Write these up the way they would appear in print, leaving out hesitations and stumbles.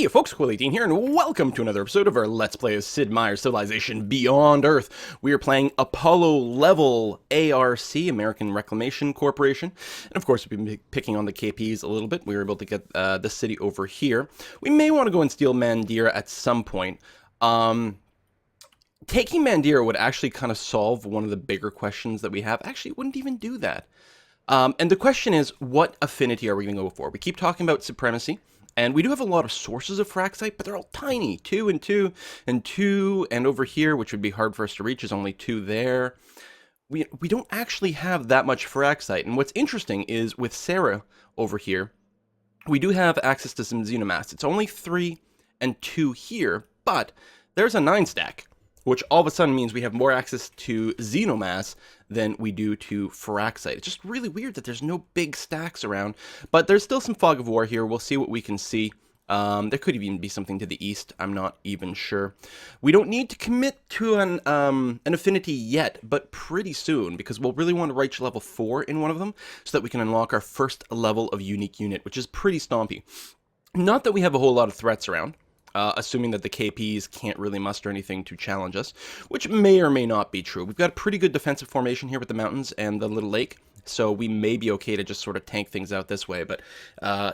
Hey folks, Quill18 here, and welcome to another episode of our Let's Play of Sid Meier's Civilization Beyond Earth. We are playing Apollo Level ARC, American Reclamation Corporation, and of course we've been picking on the KPs a little bit. We were able to get this city over here. We may want to go and steal Mandira at some point. Taking Mandira would actually kind of solve one of the bigger questions that we have. Actually, it wouldn't even do that. And the question is, what affinity are we going to go for? We keep talking about supremacy. And we do have a lot of sources of fraxite, but they're all tiny. 2 and 2 and 2, and over here, which would be hard for us to reach, is only 2 there. We don't actually have that much fraxite. And what's interesting is with Sarah over here, we do have access to some xenomass. It's only 3 and 2 here, but there's a 9 stack, which all of a sudden means we have more access to xenomass than we do to fraxite. It's just really weird that there's no big stacks around, but there's still some fog of war here. We'll see what we can see. There could even be something to the east. I'm not even sure. We don't need to commit to an affinity yet, but pretty soon, because we'll really want to reach level 4 in one of them so that we can unlock our first level of unique unit, which is pretty stompy. Not that we have a whole lot of threats around. Assuming that the KPs can't really muster anything to challenge us, which may or may not be true. We've got a pretty good defensive formation here with the mountains and the little lake, so we may be okay to just sort of tank things out this way, but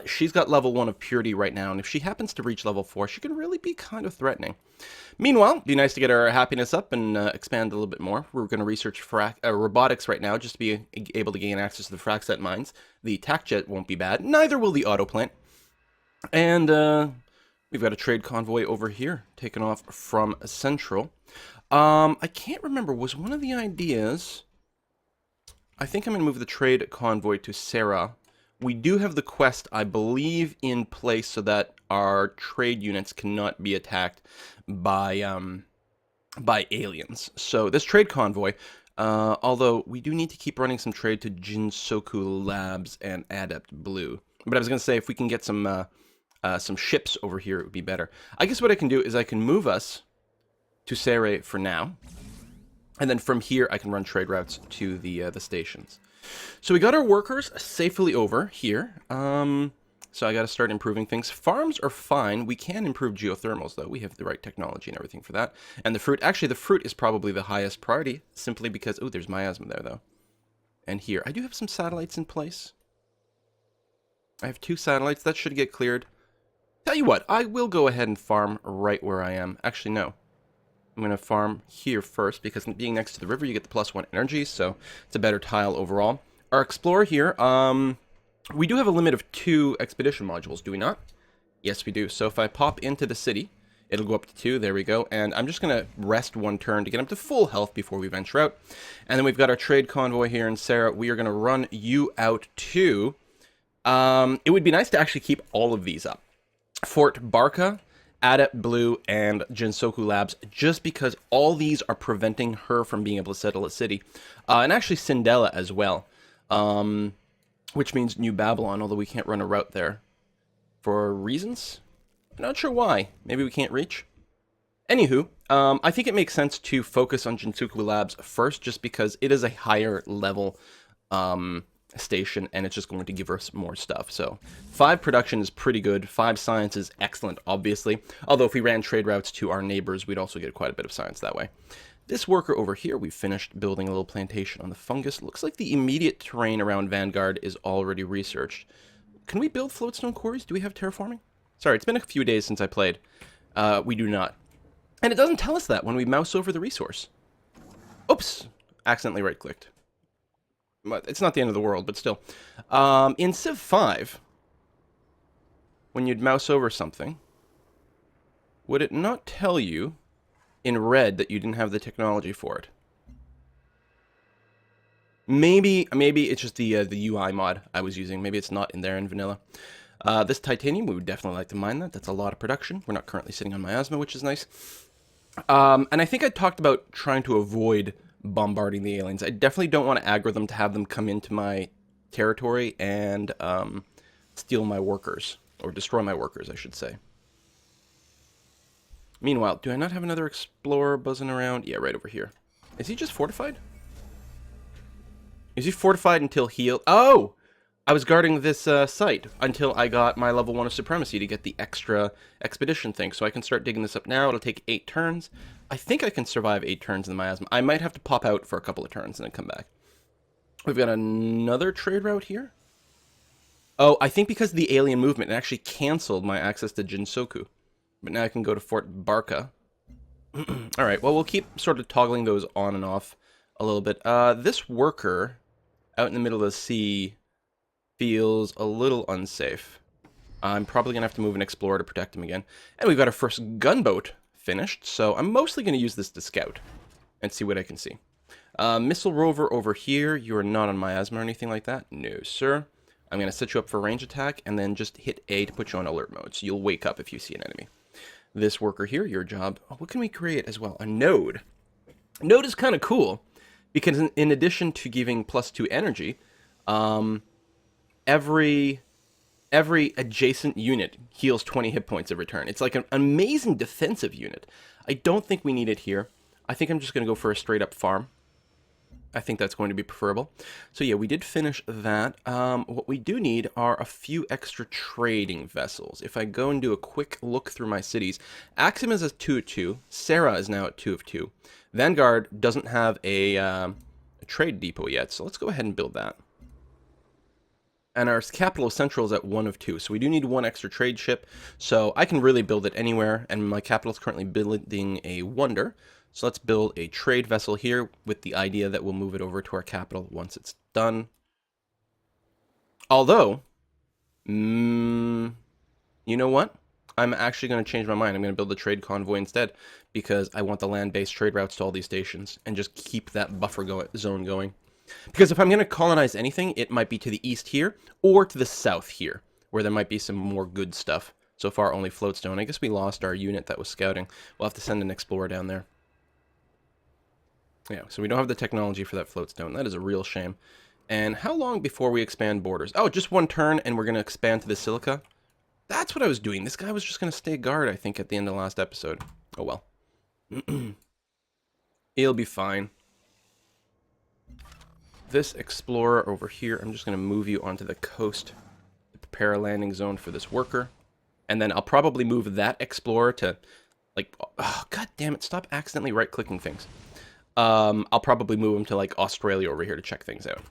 she's got level 1 of purity right now, and if she happens to reach level 4, she can really be kind of threatening. Meanwhile, it'd be nice to get our happiness up and expand a little bit more. We're going to research robotics right now, just to be able to gain access to the fraxite mines. The tac jet won't be bad, neither will the auto plant. And, we've got a trade convoy over here, taken off from Central. I can't remember, was one of the ideas... I think I'm going to move the trade convoy to Sarah. We do have the quest, I believe, in place so that our trade units cannot be attacked by aliens. So this trade convoy, although we do need to keep running some trade to Jinsoku Labs and Adept Blue. But I was going to say, if we can get some ships over here, it would be better. I guess what I can do is I can move us to Sere for now, and then from here I can run trade routes to the stations. So we got our workers safely over here. So I got to start improving things. Farms are fine. We can improve geothermals though. We have the right technology and everything for that. And the fruit, actually the fruit is probably the highest priority, simply because, oh, there's miasma there though. And here, I do have some satellites in place. I have 2 satellites, that should get cleared. Tell you what, I will go ahead and farm right where I am. Actually, no. I'm going to farm here first, because being next to the river, you get the +1 energy, so it's a better tile overall. Our explorer here, we do have a limit of 2 expedition modules, do we not? Yes, we do. So if I pop into the city, it'll go up to 2, there we go, and I'm just going to rest 1 turn to get up to full health before we venture out. And then we've got our trade convoy here in Sarah. We are going to run you out too. It would be nice to actually keep all of these up. Fort Barca, Adept Blue, and Jinsoku Labs, just because all these are preventing her from being able to settle a city. And actually Sindela as well, which means New Babylon, although we can't run a route there. For reasons? I'm not sure why. Maybe we can't reach? Anywho, I think it makes sense to focus on Jinsoku Labs first, just because it is a higher level station, and it's just going to give us more stuff. So 5 production is pretty good. 5 science is excellent, obviously. Although if we ran trade routes to our neighbors, we'd also get quite a bit of science that way. This worker over here, we finished building a little plantation on the fungus. Looks like the immediate terrain around Vanguard is already researched. Can we build floatstone quarries? Do we have terraforming? Sorry, it's been a few days since I played. We do not. And it doesn't tell us that when we mouse over the resource. Oops! Accidentally right-clicked. It's not the end of the world, but still. In Civ 5, when you'd mouse over something, would it not tell you in red that you didn't have the technology for it? Maybe it's just the UI mod I was using. Maybe it's not in there in vanilla. This titanium, we would definitely like to mine that. That's a lot of production. We're not currently sitting on miasma, which is nice. And I think I talked about trying to avoid bombarding the aliens. I definitely don't want to aggro them to have them come into my territory and steal my workers, or destroy my workers, I should say. Meanwhile, do I not have another explorer buzzing around? Yeah, right over here. Is he just fortified? Is he fortified until healed? Oh! I was guarding this site until I got my level 1 of Supremacy to get the extra expedition thing. So I can start digging this up now. It'll take 8 turns. I think I can survive 8 turns in the miasma. I might have to pop out for a couple of turns and then come back. We've got another trade route here. Oh, I think because of the alien movement, it actually canceled my access to Jinsoku. But now I can go to Fort Barca. Alright, well, we'll keep sort of toggling those on and off a little bit. This worker out in the middle of the sea feels a little unsafe. I'm probably going to have to move an explorer to protect him again. And we've got our first gunboat finished, so I'm mostly going to use this to scout and see what I can see. Missile rover over here. You are not on miasma or anything like that? No, sir. I'm going to set you up for range attack and then just hit A to put you on alert mode, so you'll wake up if you see an enemy. This worker here, your job. Oh, what can we create as well? A node. Node is kind of cool because in addition to giving +2 energy, every adjacent unit heals 20 hit points every turn. It's like an amazing defensive unit. I don't think we need it here. I think I'm just going to go for a straight up farm. I think that's going to be preferable. So yeah, we did finish that. What we do need are a few extra trading vessels. If I go and do a quick look through my cities, Axiom is at 2 of 2. Sarah is now at 2 of 2. Vanguard doesn't have a trade depot yet, so let's go ahead and build that. And our capital central is at 1 of 2, so we do need 1 extra trade ship. So I can really build it anywhere, and my capital is currently building a wonder. So let's build a trade vessel here with the idea that we'll move it over to our capital once it's done. Although, you know what? I'm actually going to change my mind. I'm going to build a trade convoy instead because I want the land-based trade routes to all these stations and just keep that buffer zone going. Because if I'm going to colonize anything, it might be to the east here or to the south here, where there might be some more good stuff. So far, only floatstone. I guess we lost our unit that was scouting. We'll have to send an explorer down there. Yeah, so we don't have the technology for that floatstone. That is a real shame. And how long before we expand borders? Oh, just 1 turn, and we're going to expand to the silica. That's what I was doing. This guy was just going to stay guard, I think, at the end of the last episode. Oh, well. He'll be fine. This explorer over here, I'm just going to move you onto the coast to prepare a landing zone for this worker. And then I'll probably move that explorer to, like, oh, god damn it, stop accidentally right-clicking things. I'll probably move him to, like, Australia over here to check things out. In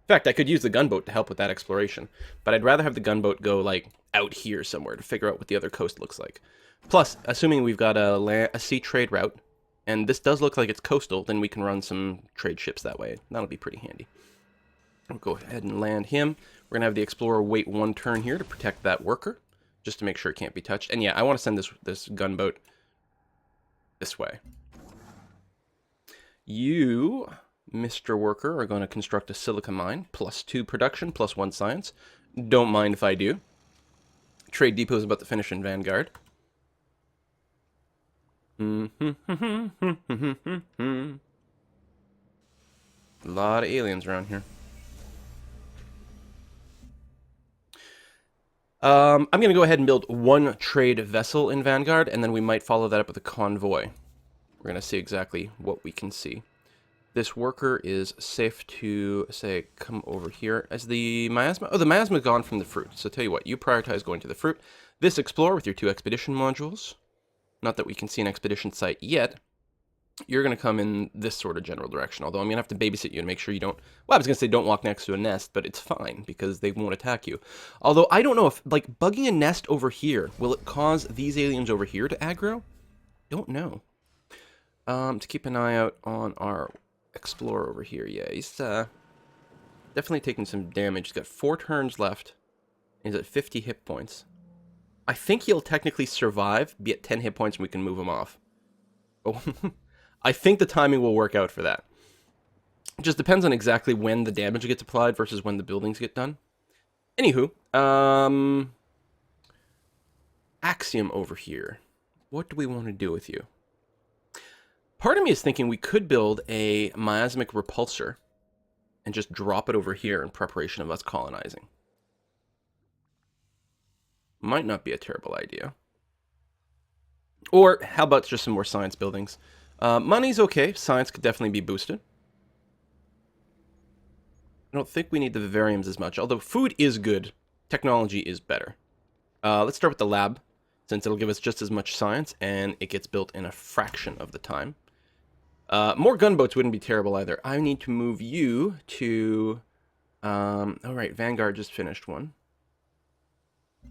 fact, I could use the gunboat to help with that exploration, but I'd rather have the gunboat go, like, out here somewhere to figure out what the other coast looks like. Plus, assuming we've got a sea trade route, and this does look like it's coastal, then we can run some trade ships that way. That'll be pretty handy. We'll go ahead and land him. We're going to have the explorer wait 1 turn here to protect that worker, just to make sure it can't be touched. And yeah, I want to send this gunboat this way. You, Mr. Worker, are going to construct a silica mine, +2 production, +1 science. Don't mind if I do. Trade depot is about to finish in Vanguard. A lot of aliens around here. I'm going to go ahead and build 1 trade vessel in Vanguard, and then we might follow that up with a convoy. We're going to see exactly what we can see. This worker is safe to, say, come over here. As the miasma... Oh, the miasma is gone from the fruit. So tell you what, you prioritize going to the fruit. This explorer with your 2 expedition modules. Not that we can see an expedition site yet. You're going to come in this sort of general direction. Although I'm going to have to babysit you to make sure you don't... Well, I was going to say don't walk next to a nest, but it's fine because they won't attack you. Although I don't know if, like, bugging a nest over here, will it cause these aliens over here to aggro? Don't know. To keep an eye out on our explorer over here. Yeah, he's definitely taking some damage. He's got 4 turns left. He's at 50 hit points. I think he'll technically survive, be at 10 hit points, and we can move him off. Oh, I think the timing will work out for that. It just depends on exactly when the damage gets applied versus when the buildings get done. Anywho, Axiom over here. What do we want to do with you? Part of me is thinking we could build a miasmic repulsor and just drop it over here in preparation of us colonizing. Might not be a terrible idea. Or how about just some more science buildings? Money's okay. Science could definitely be boosted. I don't think we need the vivariums as much, although food is good. Technology is better. Let's start with the lab, since it'll give us just as much science, and it gets built in a fraction of the time. More gunboats wouldn't be terrible either. I need to move you to... all right, Vanguard just finished one.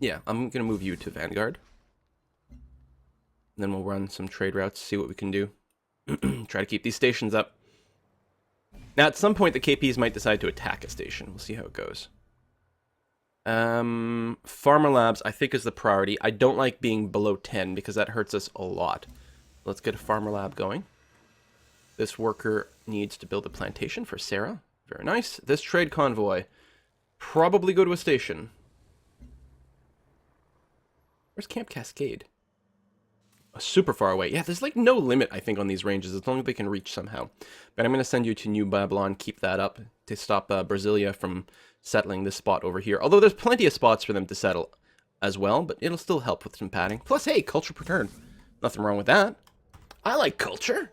Yeah, I'm going to move you to Vanguard. And then we'll run some trade routes, see what we can do. Try to keep these stations up. Now, at some point, the KPs might decide to attack a station. We'll see how it goes. Farmer Labs, I think, is the priority. I don't like being below 10 because that hurts us a lot. Let's get a Farmer Lab going. This worker needs to build a plantation for Sarah. Very nice. This trade convoy, probably go to a station. Where's Camp Cascade? Super far away. Yeah, there's like no limit, I think, on these ranges, as long as they can reach somehow. But I'm going to send you to New Babylon, keep that up, to stop Brasilia from settling this spot over here. Although there's plenty of spots for them to settle as well, but it'll still help with some padding. Plus, hey, culture per turn. Nothing wrong with that. I like culture.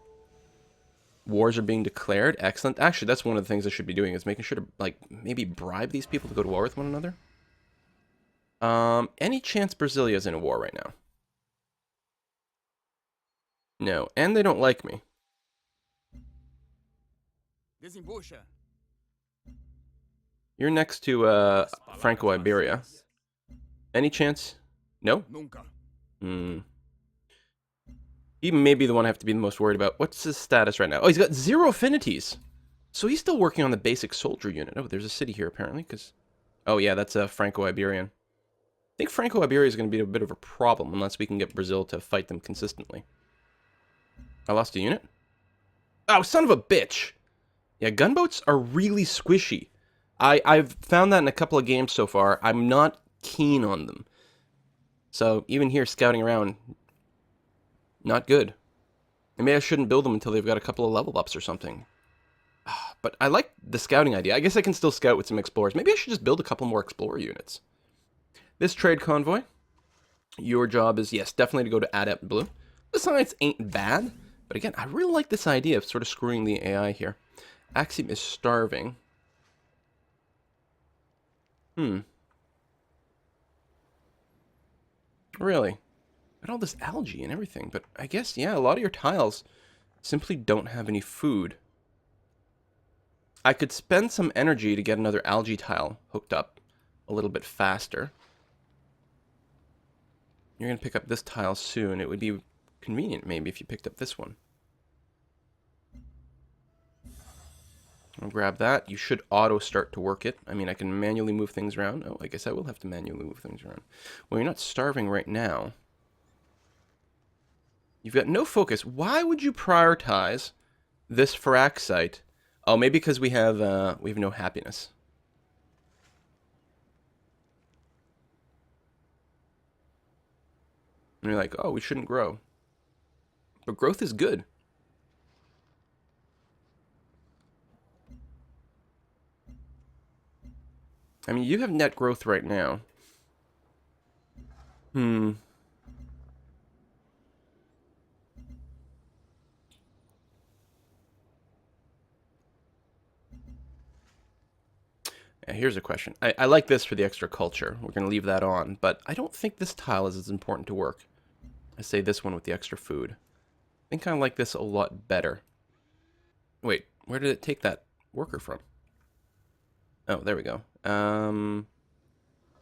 Wars are being declared. Excellent. Actually, that's one of the things I should be doing, is making sure to, like, maybe bribe these people to go to war with one another. Any chance Brasilia's in a war right now? No, and they don't like me. You're next to, Franco-Iberia. Any chance? No? Hmm. He may be the one I have to be the most worried about. What's his status right now? Oh, he's got 0 affinities. So he's still working on the basic soldier unit. Oh, there's a city here, apparently, because... Oh, yeah, that's a Franco-Iberian. I think Franco-Iberia is going to be a bit of a problem unless we can get Brazil to fight them consistently. I lost a unit? Oh, son of a bitch! Yeah, gunboats are really squishy. I've found that in a couple of games so far. I'm not keen on them. So, even here, scouting around, not good. Maybe I shouldn't build them until they've got a couple of level ups or something. But I like the scouting idea. I guess I can still scout with some explorers. Maybe I should just build a couple more explorer units. This trade convoy, your job is, yes, definitely to go to Adept Blue. The science ain't bad. But again, I really like this idea of sort of screwing the AI here. Axiom is starving. Really? Got all this algae and everything, but I guess, yeah, a lot of your tiles simply don't have any food. I could spend some energy to get another algae tile hooked up a little bit faster. You're going to pick up this tile soon. It would be convenient, maybe, if you picked up this one. I'll grab that. You should auto start to work it. I mean, I can manually move things around. Oh, I guess I will have to manually move things around. Well, you're not starving right now. You've got no focus. Why would you prioritize this frac site? Oh, maybe because we have no happiness. And you're like, oh, we shouldn't grow. But growth is good. I mean, you have net growth right now. Yeah, here's a question. I like this for the extra culture. We're going to leave that on. But I don't think this tile is as important to work. I say this one with the extra food. I think I like this a lot better. Wait, where did it take that worker from? Oh, there we go.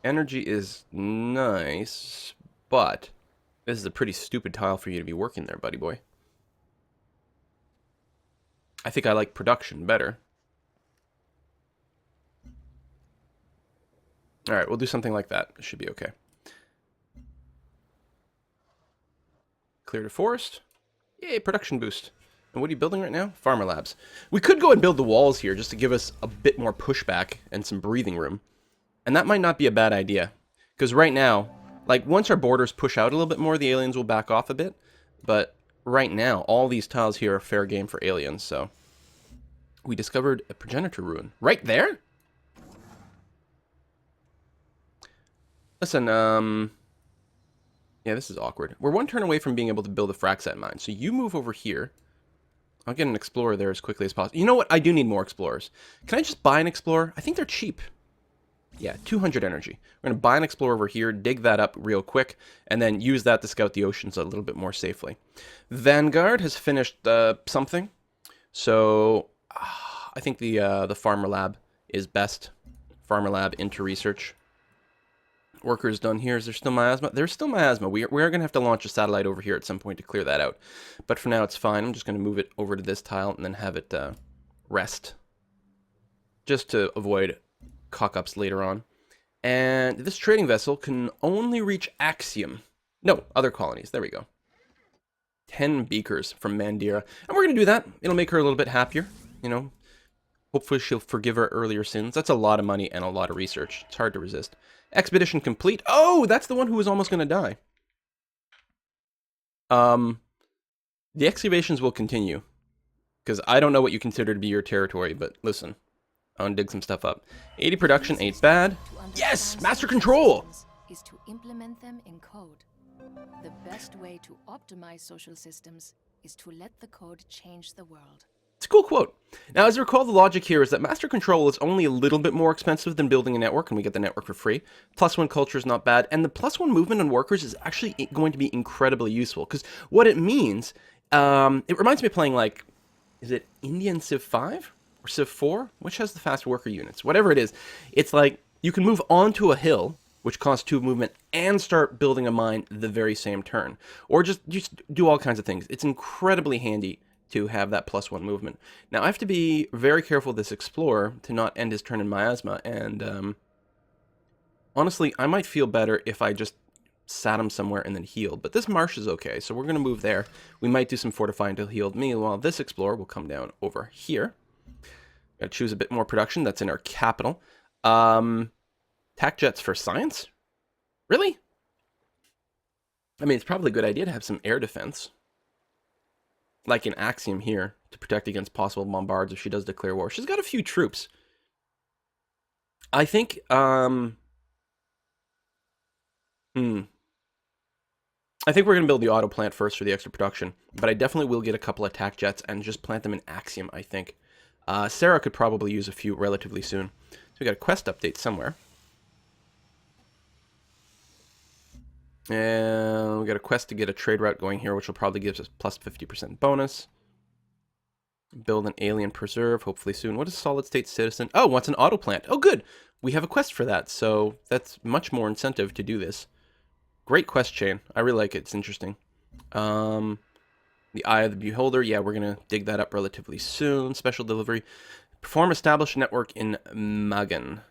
Energy is nice, but this is a pretty stupid tile for you to be working there, buddy boy. I think I like production better. Alright, we'll do something like that. It should be okay. Clear to forest. Yay, production boost. And what are you building right now? Farmer Labs. We could go and build the walls here just to give us a bit more pushback and some breathing room. And that might not be a bad idea. Because right now, like, once our borders push out a little bit more, the aliens will back off a bit. But right now, all these tiles here are fair game for aliens, so... We discovered a progenitor ruin. Right there? Listen, yeah, this is awkward. We're one turn away from being able to build a Fraxite mine. So you move over here. I'll get an explorer there as quickly as possible. You know what? I do need more explorers. Can I just buy an explorer? I think they're cheap. Yeah, 200 energy. We're going to buy an explorer over here, dig that up real quick, and then use that to scout the oceans a little bit more safely. Vanguard has finished something. So I think the farmer lab is best. Farmer lab into research. Workers done here. Is there still miasma? There's still miasma. We are going to have to launch a satellite over here at some point to clear that out. But for now, it's fine. I'm just going to move it over to this tile and then have it rest. Just to avoid cock-ups later on. And this trading vessel can only reach Axiom. No, other colonies. There we go. 10 beakers from Mandira. And we're going to do that. It'll make her a little bit happier. You know, hopefully she'll forgive her earlier sins. That's a lot of money and a lot of research. It's hard to resist. Expedition complete. Oh, that's the one who was almost going to die. The excavations will continue. Because I don't know what you consider to be your territory, but listen. I want to dig some stuff up. 80 production ain't bad. Yes! Master control! Is to implement them in code. The best way to optimize social systems is to let the code change the world. It's a cool quote. Now, as I recall, the logic here is that master control is only a little bit more expensive than building a network, and we get the network for free. +1 culture is not bad, and the +1 movement on workers is actually going to be incredibly useful, because what it means, it reminds me of playing, like, is it Indian Civ 5 or Civ 4? Which has the fast worker units? Whatever it is, it's like you can move onto a hill, which costs 2 movement, and start building a mine the very same turn. Or just do all kinds of things. It's incredibly handy to have that +1 movement. Now, I have to be very careful with this explorer to not end his turn in miasma, and honestly, I might feel better if I just sat him somewhere and then healed. But this marsh is okay, so we're going to move there. We might do some fortifying to heal. Meanwhile, this explorer will come down over here. Got to choose a bit more production. That's in our capital. Tac jets for science? Really? I mean, it's probably a good idea to have some air defense. Like in Axiom here, to protect against possible bombards if she does declare war. She's got a few troops. I think, I think we're going to build the auto plant first for the extra production. But I definitely will get a couple of attack jets and just plant them in Axiom, I think. Sarah could probably use a few relatively soon. So we got a quest update somewhere. And we got a quest to get a trade route going here, which will probably give us plus 50% bonus. Build an alien preserve, hopefully soon. What is solid state citizen? Oh, wants an auto plant. Oh, good. We have a quest for that, so that's much more incentive to do this. Great quest chain. I really like it. It's interesting. The Eye of the Beholder. Yeah, we're going to dig that up relatively soon. Special delivery. Perform established network in Magan.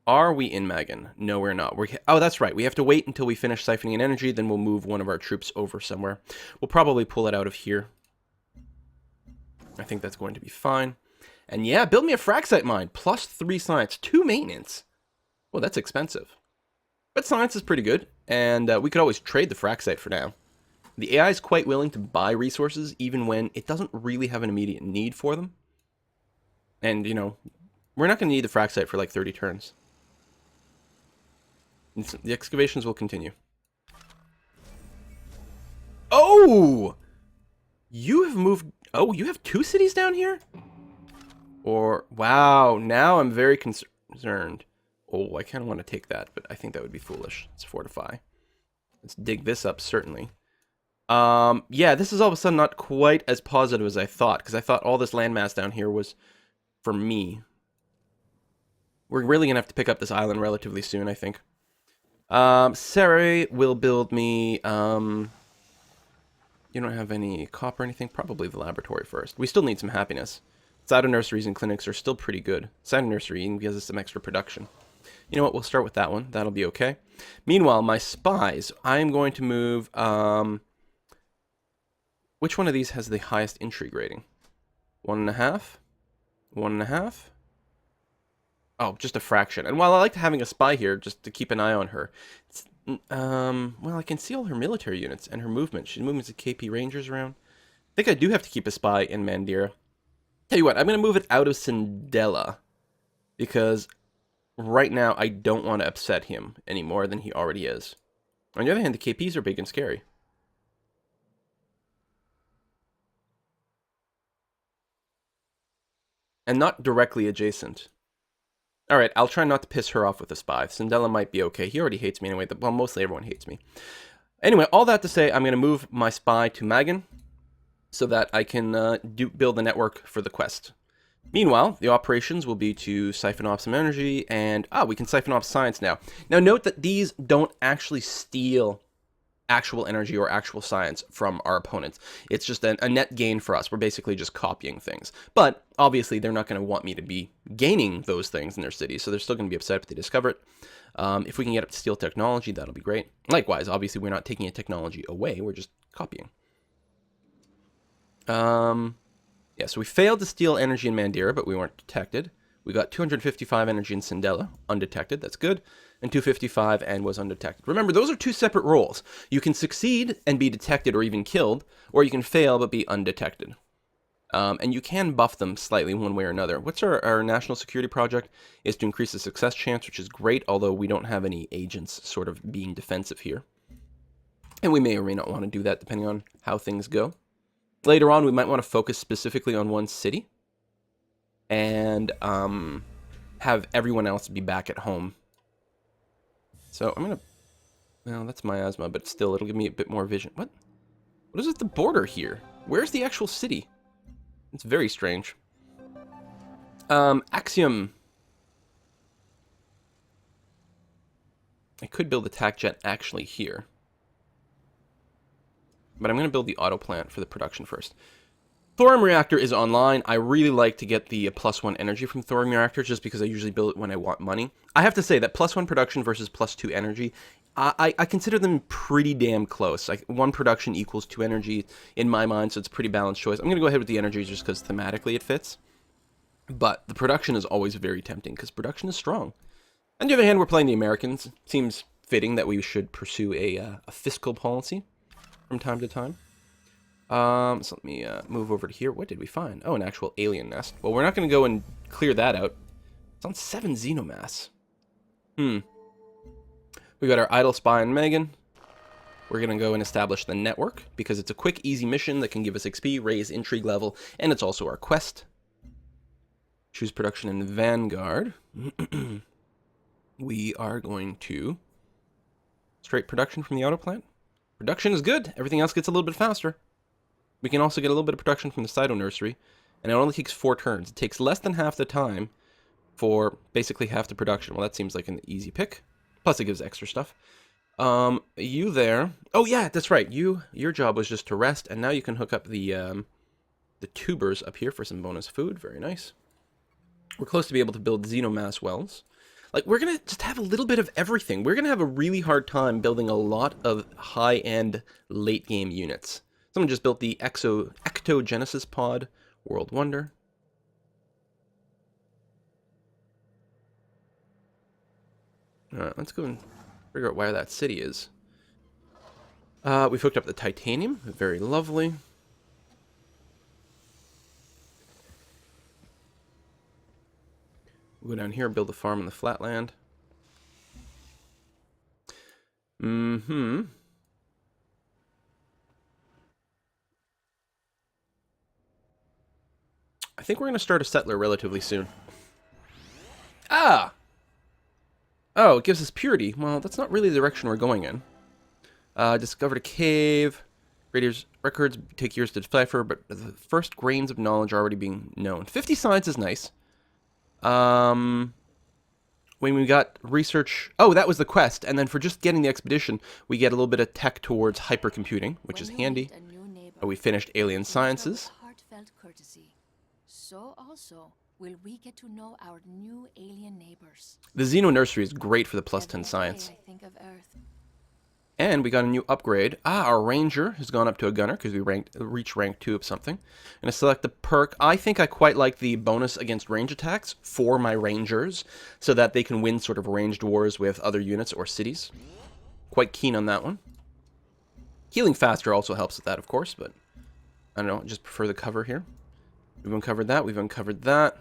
Are we in Magan? No, we're not. Oh, that's right. We have to wait until we finish siphoning in energy, then we'll move one of our troops over somewhere. We'll probably pull it out of here. I think that's going to be fine. And yeah, build me a fraxite mine. +3 science. 2 maintenance. Well, that's expensive. But science is pretty good. And we could always trade the fraxite for now. The AI is quite willing to buy resources, even when it doesn't really have an immediate need for them. And, you know, we're not going to need the fraxite for like 30 turns. The excavations will continue. Oh! You have moved... Oh, you have 2 cities down here? Or... Wow, now I'm very concerned. Oh, I kind of want to take that, but I think that would be foolish. Let's fortify. Let's dig this up, certainly. Yeah, this is all of a sudden not quite as positive as I thought, because I thought all this landmass down here was for me. We're really going to have to pick up this island relatively soon, I think. Sarah will build me, you don't have any copper or anything? Probably the laboratory first. We still need some happiness. Cyto nurseries and clinics are still pretty good. Cyto nursery gives us some extra production. You know what, we'll start with that one. That'll be okay. Meanwhile, my spies, I'm going to move, which one of these has the highest intrigue rating? 1.5? 1.5? Oh, just a fraction. And while I like having a spy here, just to keep an eye on her, it's, well, I can see all her military units and her movement. She's moving some KP Rangers around. I think I do have to keep a spy in Mandira. Tell you what, I'm going to move it out of Sindela, because right now I don't want to upset him any more than he already is. On the other hand, the KPs are big and scary. And not directly adjacent. Alright, I'll try not to piss her off with a spy. Sindela might be okay. He already hates me anyway. Well, mostly everyone hates me. Anyway, all that to say, I'm going to move my spy to Magan so that I can build the network for the quest. Meanwhile, the operations will be to siphon off some energy, and we can siphon off science now. Now note that these don't actually steal actual energy or actual science from our opponents. It's just a net gain for us. We're basically just copying things. But obviously, they're not going to want me to be gaining those things in their cities, so they're still going to be upset if they discover it. If we can get up to steal technology, that'll be great. Likewise, obviously, we're not taking a technology away. We're just copying. Yeah, so we failed to steal energy in Mandira, but we weren't detected. We got 255 energy in Sindela, undetected. That's good. And 255 and was undetected. Remember, those are two separate roles. You can succeed and be detected or even killed, or you can fail but be undetected. And you can buff them slightly one way or another. What's our national security project? Is to increase the success chance, which is great, although we don't have any agents sort of being defensive here. And we may or may not want to do that depending on how things go. Later on, we might want to focus specifically on one city and have everyone else be back at home. So I'm going to... Well, that's miasma, but still, it'll give me a bit more vision. What is at the border here? Where's the actual city? It's very strange. Axiom. I could build a tac jet actually here. But I'm going to build the auto plant for the production first. Thorium reactor is online. I really like to get the +1 energy from thorium reactor just because I usually build it when I want money. I have to say that +1 production versus +2 energy, I consider them pretty damn close. Like 1 production equals 2 energy in my mind, so it's a pretty balanced choice. I'm going to go ahead with the energy just because thematically it fits. But the production is always very tempting because production is strong. On the other hand, we're playing the Americans. Seems fitting that we should pursue a fiscal policy from time to time. So let me move over to here. What did we find? Oh, an actual alien nest. Well, we're not going to go and clear that out. It's on 7 xenomass. We got our idle spy in Megan. We're going to go and establish the network because it's a quick, easy mission that can give us XP, raise intrigue level, and it's also our quest. Choose production in Vanguard. We are going to straight production from the auto plant. Production is good. Everything else gets a little bit faster. We can also get a little bit of production from the Cyto nursery, and it only takes 4 turns. It takes less than half the time for basically half the production. Well, that seems like an easy pick. Plus, it gives extra stuff. You there? Oh yeah, that's right. Your job was just to rest, and now you can hook up the tubers up here for some bonus food. Very nice. We're close to be able to build xenomass wells. Like, we're gonna just have a little bit of everything. We're gonna have a really hard time building a lot of high-end late-game units. Someone just built the Ectogenesis pod, World Wonder. Alright, let's go and figure out where that city is. We've hooked up the titanium, very lovely. We'll go down here, build a farm in the flatland. I think we're going to start a settler relatively soon. Ah! Oh, it gives us purity. Well, that's not really the direction we're going in. Discovered a cave. Records take years to decipher, but the first grains of knowledge are already being known. 50 science is nice. When we got research... Oh, that was the quest. And then for just getting the expedition, we get a little bit of tech towards hypercomputing, which is handy. We finished alien sciences. Heartfelt courtesy. So also will we get to know our new alien neighbors. The Xeno Nursery is great for the +10 science. I think of Earth. And we got a new upgrade. Our Ranger has gone up to a Gunner because we reached rank 2 of something. I'm going to select the perk. I think I quite like the bonus against range attacks for my Rangers so that they can win sort of ranged wars with other units or cities. Quite keen on that one. Healing faster also helps with that, of course, but I don't know. I just prefer the cover here. We've uncovered that. We've uncovered that.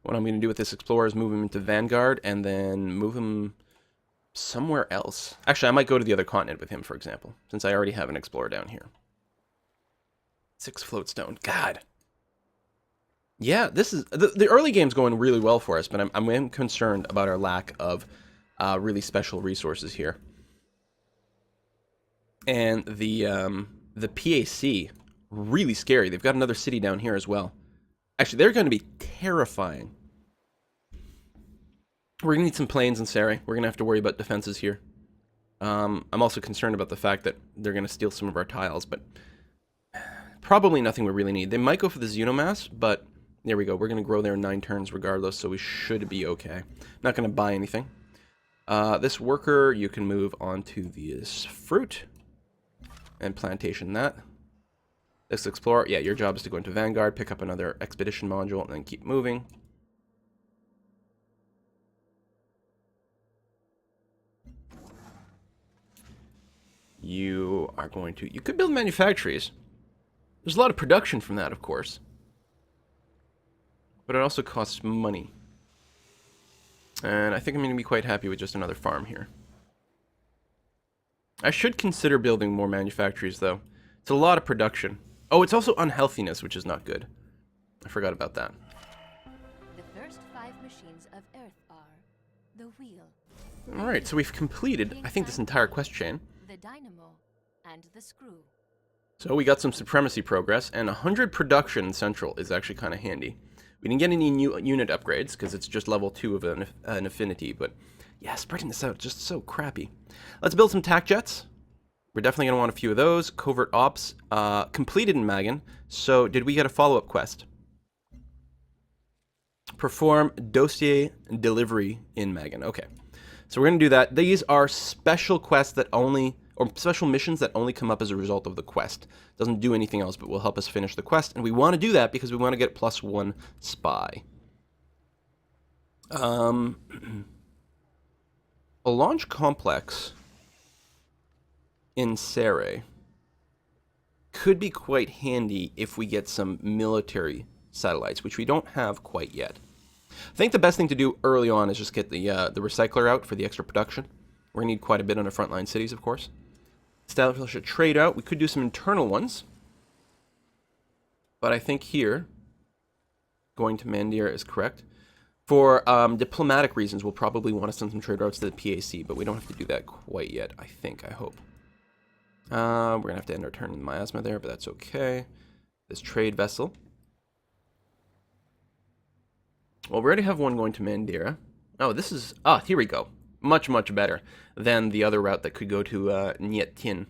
What I'm going to do with this Explorer is move him into Vanguard and then move him somewhere else. Actually, I might go to the other continent with him, for example, since I already have an Explorer down here. 6 floatstone. God. Yeah, this is the early game's going really well for us, but I'm concerned about our lack of really special resources here. And the PAC, really scary. They've got another city down here as well. Actually, they're going to be terrifying. We're going to need some planes in Sarai. We're going to have to worry about defenses here. I'm also concerned about the fact that they're going to steal some of our tiles, but probably nothing we really need. They might go for the Xenomass, but there we go. We're going to grow there in 9 turns regardless, so we should be okay. Not going to buy anything. This worker, you can move on to this fruit and plantation that. This explorer, yeah, your job is to go into Vanguard, pick up another expedition module, and then keep moving. You are going to... You could build manufactories. There's a lot of production from that, of course. But it also costs money. And I think I'm going to be quite happy with just another farm here. I should consider building more manufactories, though. It's a lot of production. Oh, it's also unhealthiness, which is not good. I forgot about that. The first 5 machines of Earth are the wheel, Alright, so we've completed, I think, this entire quest chain. the dynamo, and the screw. So we got some supremacy progress, and 100 production in Central is actually kind of handy. We didn't get any new unit upgrades, because it's just level 2 of an affinity, but yeah, spreading this out just so crappy. Let's build some tac jets. We're definitely going to want a few of those. Covert Ops, completed in Magan. So, did we get a follow-up quest? Perform dossier delivery in Magan. Okay. So we're going to do that. These are special quests that only, or special missions that only come up as a result of the quest. Doesn't do anything else, but will help us finish the quest. And we want to do that because we want to get +1 spy. A launch complex in Sarai could be quite handy if we get some military satellites, which we don't have quite yet. I think the best thing to do early on is just get the recycler out for the extra production. We're going to need quite a bit on the frontline cities, of course. Establish a trade out. We could do some internal ones. But I think here, going to Mandira is correct. For diplomatic reasons, we'll probably want to send some trade routes to the PAC, but we don't have to do that quite yet, I think, I hope. We're going to have to end our turn in miasma there, but that's okay. This trade vessel. Well, we already have one going to Mandira. Oh, this is... Ah, here we go. Much, much better than the other route that could go to Niet Tin.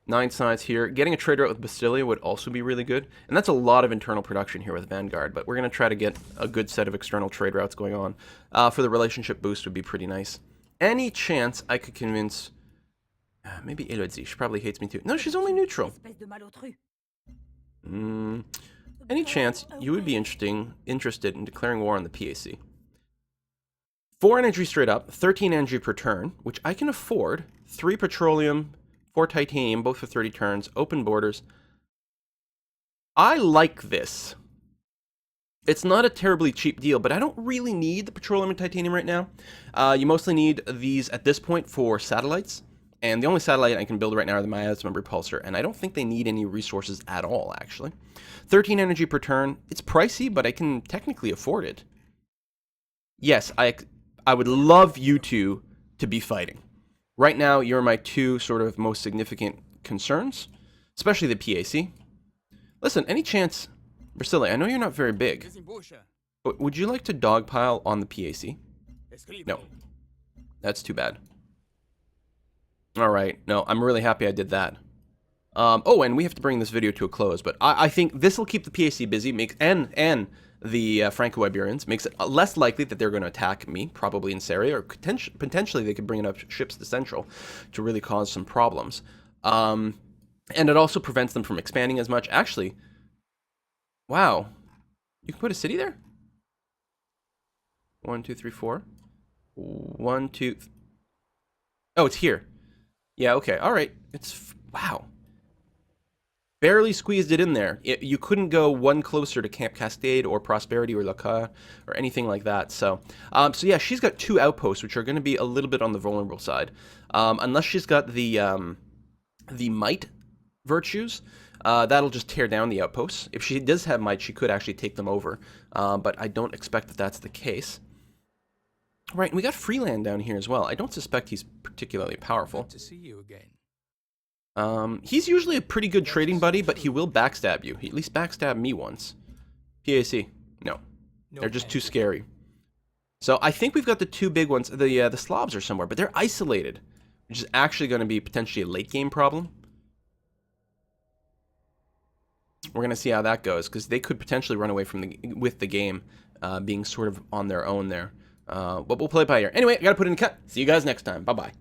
9 sides here. Getting a trade route with Bastilia would also be really good. And that's a lot of internal production here with Vanguard, but we're going to try to get a good set of external trade routes going on. For the relationship boost would be pretty nice. Any chance I could convince... maybe Elodie. She probably hates me too. No, she's only neutral. Any chance you would be interested in declaring war on the PAC? 4 energy straight up, 13 energy per turn, which I can afford. 3 petroleum, 4 titanium, both for 30 turns, open borders. I like this. It's not a terribly cheap deal, but I don't really need the petroleum and titanium right now. You mostly need these at this point for satellites. And the only satellite I can build right now are the miasma repulsor, and I don't think they need any resources at all, actually. 13 energy per turn. It's pricey, but I can technically afford it. Yes, I would love you two to be fighting. Right now, you're my 2 sort of most significant concerns, especially the PAC. Listen, any chance... Brasilia, I know you're not very big, but would you like to dogpile on the PAC? No. That's too bad. Alright, no, I'm really happy I did that. Oh, and we have to bring this video to a close, but I think this will keep the PAC busy, and the Franco-Iberians, makes it less likely that they're going to attack me, probably in Sarai, or potentially they could bring enough ships to Central to really cause some problems. And it also prevents them from expanding as much. Actually, wow, you can put a city there? 1, 2, 3, 4. 1, 2... Oh, it's here. Yeah, okay, alright. It's... Wow. Barely squeezed it in there. You couldn't go one closer to Camp Cascade or Prosperity or Lacau or anything like that. So yeah, she's got 2 outposts, which are going to be a little bit on the vulnerable side. Unless she's got the might virtues, That'll just tear down the outposts. If she does have might, she could actually take them over, but I don't expect that that's the case. Right, and we got Freeland down here as well. I don't suspect he's particularly powerful. Good to see you again. He's usually a pretty good trading buddy, but he will backstab you. He at least backstabbed me once. PAC. No. They're just too scary. So I think we've got the two big ones. The Slavs are somewhere, but they're isolated, which is actually going to be potentially a late game problem. We're going to see how that goes, because they could potentially run away from with the game, being sort of on their own there. But we'll play it by ear. Anyway, I got to put in a cut. See you guys next time. Bye-bye.